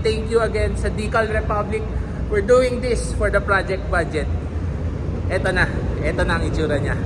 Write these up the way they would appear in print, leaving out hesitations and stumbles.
thank you again sa Decal Republic. We're doing this for the project budget. Ito na ang itsura niya.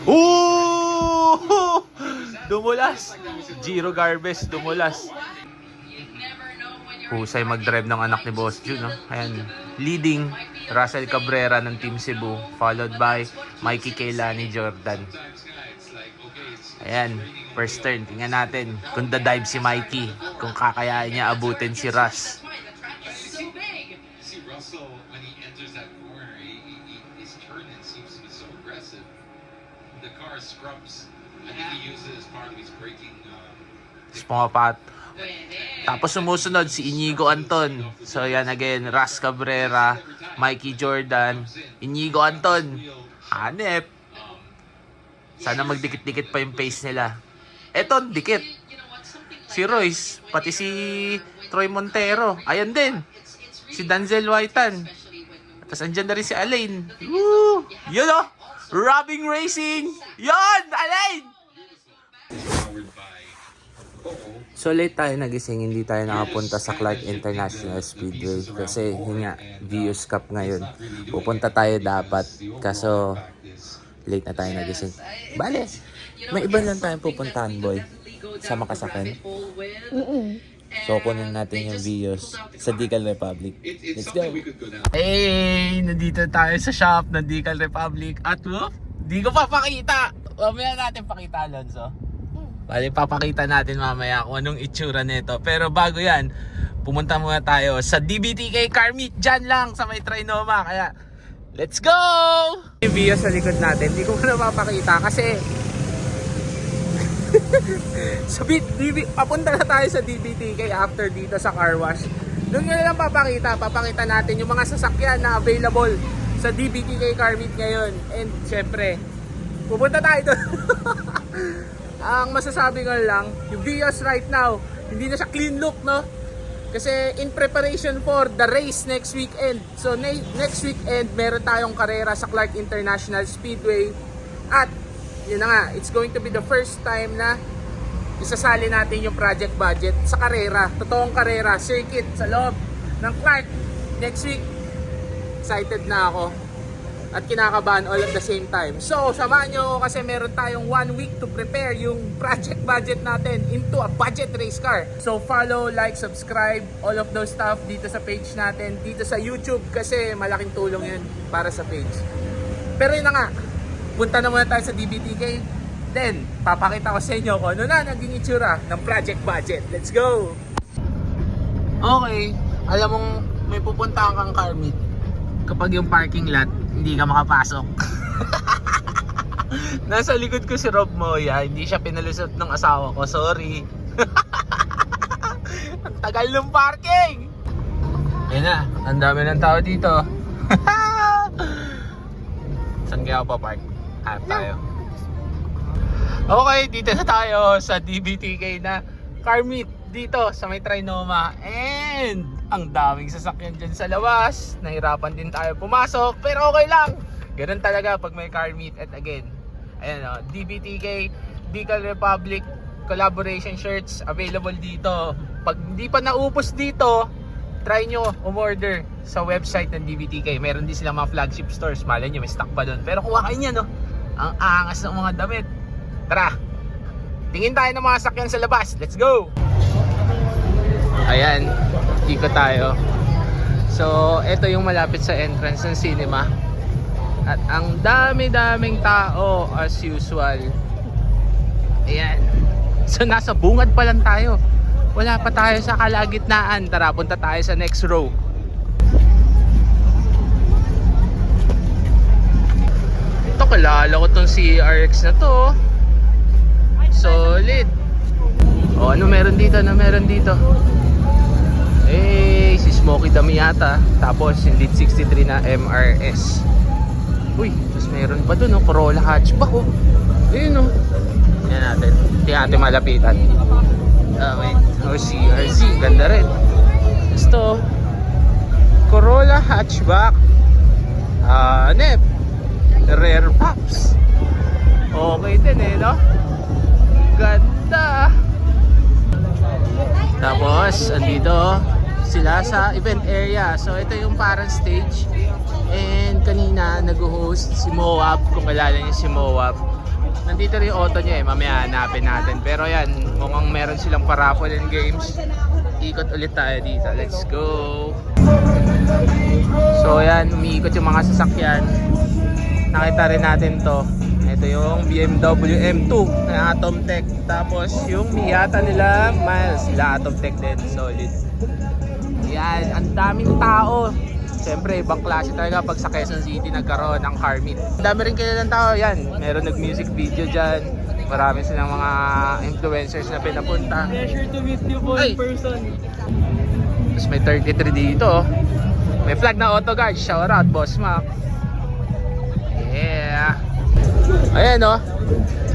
Ooh! Dumulas. Giro Garbes, dumulas. Husay mag-drive ng anak ni Boss Jun, no? Ayan, leading Russell Cabrera ng Team Cebu, followed by Mikey Keilani Jordan. Ayan, first turn. Tingnan natin kung da-dive si Mikey, kung kakayain niya abutin si Russ. Pumapat. Tapos sumusunod si Inigo Anton. So yan again, Russ Cabrera, Mikey Jordan, Inigo Anton, hanep. Sana magdikit-dikit pa yung pace nila. Eto, dikit. Si Royce, pati si Troy Montero. Ayan din. Si Denzel Whitan. Tapos andyan na rin si Alain. Woo! Yun o! Robbing Racing! Yun! Alain! So late tayo nagising, hindi tayo nakapunta sa Clark International Speedway kasi yun nga, Vios Cup ngayon. Pupunta tayo dapat, kaso late na tayo nagising. Bale, may iba lang tayong pupuntahan, boy. Sama ka sa akin? So kunin natin yung Vios sa Decal Republic. Let's go! Hey! Nandito tayo sa shop ng Decal Republic at di ko pa pakita! Mamaya natin pakita, Alonzo. Bali, papakita natin mamaya kung anong itsura nito. Pero bago yan, pumunta muna tayo sa DBTK Car Meet. Dyan lang sa may Trinoma. Kaya, let's go! Yung video sa likod natin, hindi ko na mapapakita kasi papunta na tayo sa DBTK after dito sa car wash. Doon nga lang papakita natin yung mga sasakyan na available sa DBTK Car Meet ngayon. And syempre, pupunta tayo doon. Ang masasabi ko lang, yung Vios right now, hindi na siya clean look, no? Kasi in preparation for the race next weekend. So next weekend, meron tayong karera sa Clark International Speedway. At yun na nga, it's going to be the first time na isasali natin yung project budget sa karera. Totoong karera, circuit sa loob ng Clark next week. Excited na ako. At kinakabahan all at the same time. So, samahan nyo ako kasi meron tayong 1 week to prepare yung project budget natin into a budget race car. So, follow, like, subscribe, all of those stuff dito sa page natin, dito sa YouTube kasi malaking tulong yun para sa page. Pero yun na nga, punta na muna tayo sa DBTK. Then, papakita ko sa inyo kung ano na naging itsura ng project budget. Let's go! Okay, alam mong may pupuntahan kang car meet. Kapag yung parking lot, hindi ka makapasok. Nasa likod ko si Rob Moya, hindi siya pinalusot ng asawa ko, sorry. Ang tagal ng parking. Ayun na, ang dami ng tao dito. Saan kaya ako pa-park? Hanap tayo. Okay, dito na tayo sa DBTK na car meet dito sa may Trinoma. And ang daming sasakyan dyan sa labas. Nahirapan din tayo pumasok, pero okay lang. Ganun talaga pag may car meet. At again, ayan o, DBTK, Decal Republic collaboration shirts available dito. Pag hindi pa naupos dito, try nyo umorder sa website ng DBTK. Meron din silang mga flagship stores. Malay nyo, may stock pa doon. Pero kuha kayo nyo, no? Ang angas ng mga damit. Tara, tingin tayo ng mga sakyan sa labas. Let's go! Ayan, ikot tayo. So, ito yung malapit sa entrance ng cinema. At ang dami-daming tao as usual. Ayan. So, nasa bungad pa lang tayo. Wala pa tayo sa kalagitnaan. Tara, punta tayo sa next row. Ito, kalala ko tong CRX na to. Solid. O, ano meron dito? Ano meron dito? Eh, si Smokey Damiata. Tapos yung Lead 63 na MRS. Uy, tapos meron pa dun, Corolla hatchback, oh. Ayun, oh. Yan natin. Hindi natin malapitan. Wait. Oh, CRZ. Ganda rin. Gusto. Corolla hatchback. Nep. Rare Pops. Okay din, eh, no? Ganda. Tapos, andito sila sa event area. So ito yung parang stage. And kanina nag-host si Moab, kung kilala niyo si Moab. Nandito rin yung auto niya mamaya hanapin natin. Pero yan, mukhang meron silang paraffle and games. Ikot ulit tayo dito. Let's go! So yan, umiikot yung mga sasakyan. Nakita rin natin to. Ito yung BMW M2 na Atomtech. Tapos yung Miata nila Miles, sila Atomtech din, solid. Yan, ang daming tao. Siyempre, ibang klase talaga pag sa Quezon City nagkaroon ng car meet. Ang dami rin kailan ng tao. Yan, meron nag-music video dyan. Marami silang mga influencers na pinapunta. Pleasure to meet you po in person. Tapos may 33 dito. May flag na auto guard. Shout out, Boss Mac. Yeah. Ayan o.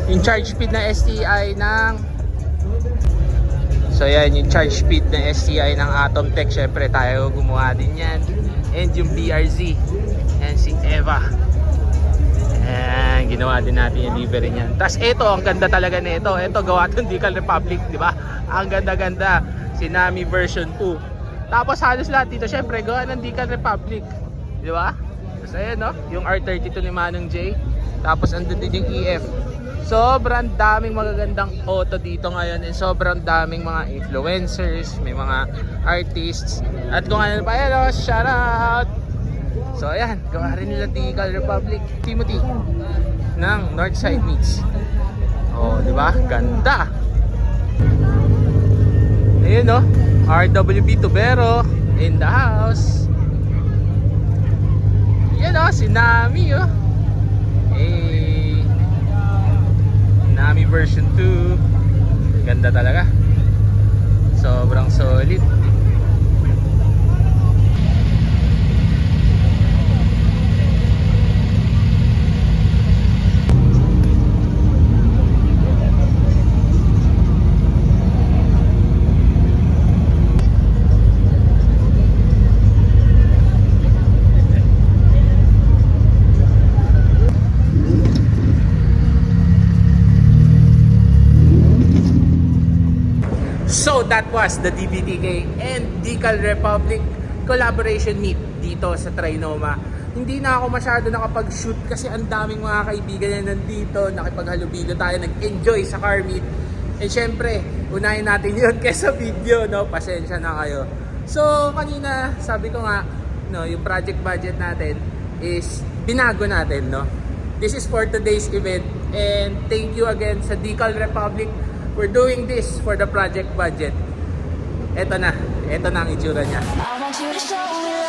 Yung charge speed na STI ng... So yan, yung charge speed na STI ng Atomtech. Syempre tayo gumawa din yan. And yung BRZ. And si Eva. Ayan, ginawa din natin yung livery niyan. Tapos ito, ang ganda talaga nito. Ito, gawa itong Decal Republic, di ba? Ang ganda-ganda. Sinami version 2. Tapos halos lahat dito, syempre, gawa ng Decal Republic. Di ba? Tapos ayan, no? Yung R32 ni Manong J. Tapos andun din yung EF. Sobrang daming magagandang auto dito ngayon. And sobrang daming mga influencers. May mga artists. At kung ano pa yan, oh, shout out! So ayan, gawa rin nila Decal Republic. Timothy ng Northside Meets. Oh, di ba? Ganda. Ayun no, RWB Tubero in the house. Yan oh, si Nami oh. Eh, Nami version 2. Ganda talaga. Sobrang solid. So that was the DBTK and Decal Republic collaboration meet dito sa Trinoma. Hindi na ako masyado nakapag-shoot kasi ang daming mga kaibigan na nandito. Nakipaghalubilo tayo, nag-enjoy sa car meet. And syempre, unahin natin yun kaysa video, no? Pasensya na kayo. So kanina, sabi ko nga, no, yung project budget natin is binago natin, no? This is for today's event and thank you again sa Decal Republic. We're doing this for the project budget. Ito na ang itsura niya. I want you to show me love.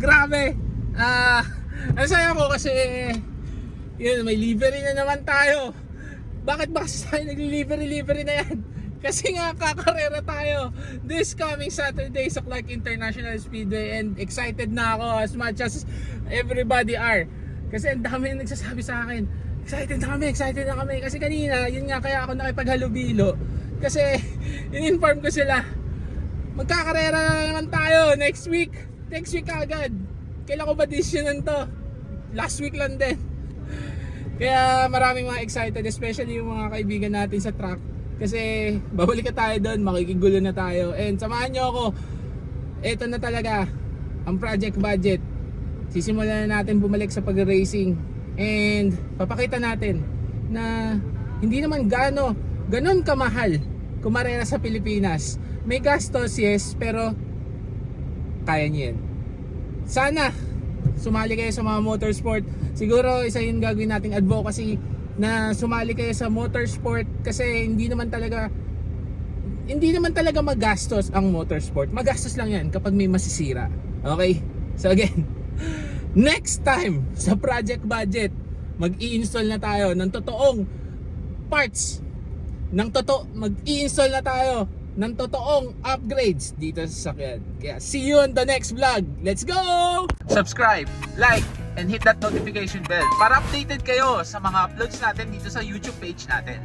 Grabe! Ang saya ko kasi yun, may livery na naman tayo. Bakit ba kasi tayo nag-livery na yan? Kasi nga kakarera tayo this coming Saturday sa Clark International Speedway and excited na ako as much as everybody are. Kasi ang dami yung nagsasabi sa akin, excited na kami. Kasi kanina, yun nga kaya ako nakipaghalubilo. Kasi in-inform ko sila, magkakarera na naman tayo next week agad. Kailan ko ba decisionan to? Last week lang din. Kaya maraming mga excited, especially yung mga kaibigan natin sa track. Kasi babalik na tayo doon, makikigulo na tayo. And samahan nyo ako. Ito na talaga ang project budget. Sisimulan na natin bumalik sa pag-racing. And papakita natin na hindi naman ganon kamahal kumarera sa Pilipinas. May gastos, yes, pero kaya nyo yan. Sana sumali kayo sa mga motorsport. Siguro isa yung gagawin nating advocacy na sumali kayo sa motorsport kasi hindi naman talaga magastos ang motorsport. Magastos lang yan kapag may masisira. Okay? So again, next time sa project budget, mag-i-install na tayo ng totoong parts. Mag-i-install na tayo ng totoong upgrades dito sa sasakyan. Kaya see you on the next vlog. Let's go! Subscribe, like, and hit that notification bell para updated kayo sa mga uploads natin dito sa YouTube page natin.